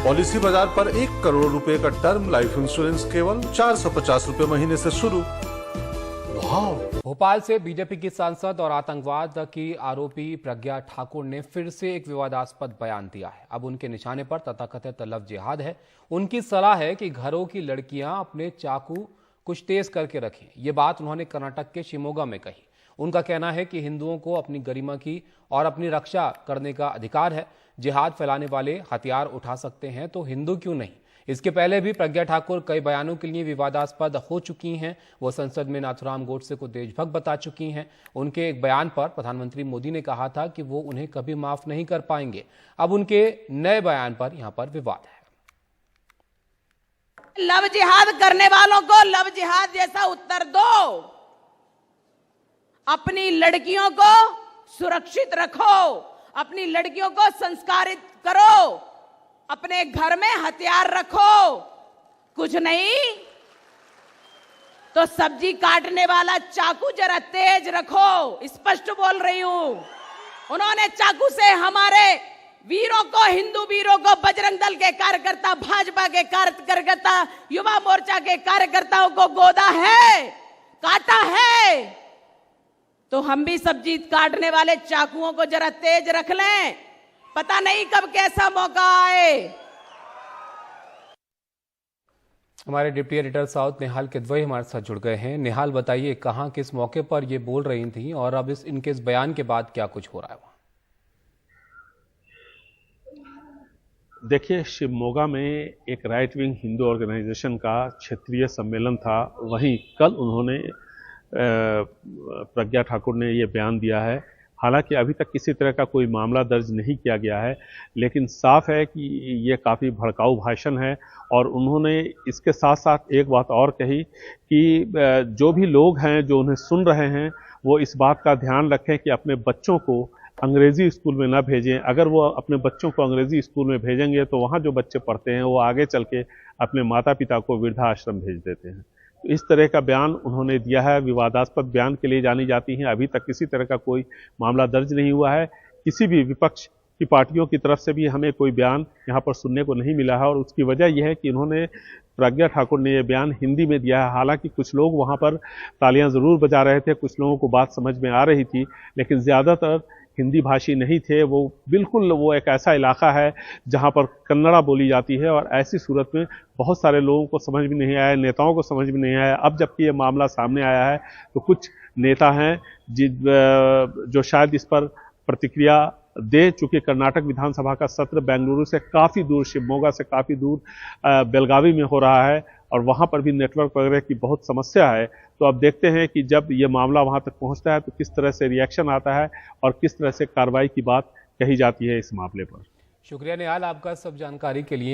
Policy बाजार पर 1 करोड़ रुपए का टर्म लाइफ इंश्योरेंस केवल 450 रुपए महीने से शुरू। भोपाल से बीजेपी की सांसद और आतंकवाद की आरोपी प्रज्ञा ठाकुर ने फिर से एक विवादास्पद बयान दिया है। अब उनके निशाने पर तथाकथित लव जिहाद है। उनकी सलाह है कि घरों की लड़कियां अपने चाकू कुछ तेज करके रखें। ये बात उन्होंने कर्नाटक के शिमोगा में कही। उनका कहना है कि हिंदुओं को अपनी गरिमा की और अपनी रक्षा करने का अधिकार है। जिहाद फैलाने वाले हथियार उठा सकते हैं तो हिंदू क्यों नहीं। इसके पहले भी प्रज्ञा ठाकुर कई बयानों के लिए विवादास्पद हो चुकी हैं। वो संसद में नाथुराम गोडसे को देशभक्त बता चुकी हैं। उनके एक बयान पर प्रधानमंत्री मोदी ने कहा था कि वो उन्हें कभी माफ नहीं कर पाएंगे। अब उनके नए बयान पर यहां पर विवाद है। लव जिहाद करने वालों को लव जिहाद जैसा उत्तर दो। अपनी लड़कियों को सुरक्षित रखो, अपनी लड़कियों को संस्कारित करो, अपने घर में हथियार रखो। कुछ नहीं तो सब्जी काटने वाला चाकू जरा तेज रखो। स्पष्ट बोल रही हूं। उन्होंने चाकू से हमारे वीरों को, हिंदू वीरों को, बजरंग दल के कार्यकर्ता, भाजपा के कार्यकर्ता, युवा मोर्चा के कार्यकर्ताओं को गोदा है, काटा है। तो हम भी सब्जी काटने वाले चाकुओं को जरा तेज रख लें। पता नहीं कब कैसा मौका आए। हमारे deputy editor south Nehal Kidwai हमारे साथ जुड़ गए हैं। नेहाल, बताइए कहां, किस मौके पर ये बोल रही थी और अब इनके इस बयान के बाद क्या कुछ हो रहा है वहां? देखिए, शिवमोगा में एक राइट विंग हिंदू ऑर्गेनाइजेशन का क्षेत्रीय सम्मेलन था। वहीं कल उन्होंने प्रज्ञा ठाकुर ने ये बयान दिया है। हालांकि अभी तक किसी तरह का कोई मामला दर्ज नहीं किया गया है, लेकिन साफ है कि ये काफ़ी भड़काऊ भाषण है। और उन्होंने इसके साथ साथ एक बात और कही कि जो भी लोग हैं जो उन्हें सुन रहे हैं वो इस बात का ध्यान रखें कि अपने बच्चों को अंग्रेज़ी स्कूल में ना भेजें। अगर वो अपने बच्चों को अंग्रेज़ी स्कूल में भेजेंगे तो वहाँ जो बच्चे पढ़ते हैं वो आगे चल के अपने माता पिता को वृद्धाश्रम भेज देते हैं। तो इस तरह का बयान उन्होंने दिया है। विवादास्पद बयान के लिए जानी जाती हैं। अभी तक किसी तरह का कोई मामला दर्ज नहीं हुआ है। किसी भी विपक्ष की पार्टियों की तरफ से भी हमें कोई बयान यहाँ पर सुनने को नहीं मिला है। और उसकी वजह यह है कि इन्होंने, प्रज्ञा ठाकुर ने यह बयान हिंदी में दिया है। हालांकि कुछ लोग वहाँ पर तालियां ज़रूर बजा रहे थे, कुछ लोगों को बात समझ में आ रही थी, लेकिन ज़्यादातर हिंदी भाषी नहीं थे। वो बिल्कुल वो एक ऐसा इलाका है जहाँ पर कन्नड़ा बोली जाती है। और ऐसी सूरत में बहुत सारे लोगों को समझ में नहीं आया, नेताओं को समझ में नहीं आया। अब जबकि ये मामला सामने आया है तो कुछ नेता हैं जो शायद इस पर प्रतिक्रिया दे। चूंकि कर्नाटक विधानसभा का सत्र बेंगलुरु से काफ़ी दूर, शिवमोगा से काफ़ी दूर बेलगावी में हो रहा है और वहाँ पर भी नेटवर्क वगैरह की बहुत समस्या है। तो अब देखते हैं कि जब ये मामला वहाँ तक पहुँचता है तो किस तरह से रिएक्शन आता है और किस तरह से कार्रवाई की बात कही जाती है इस मामले पर। शुक्रिया नेहाल आपका सब जानकारी के लिए।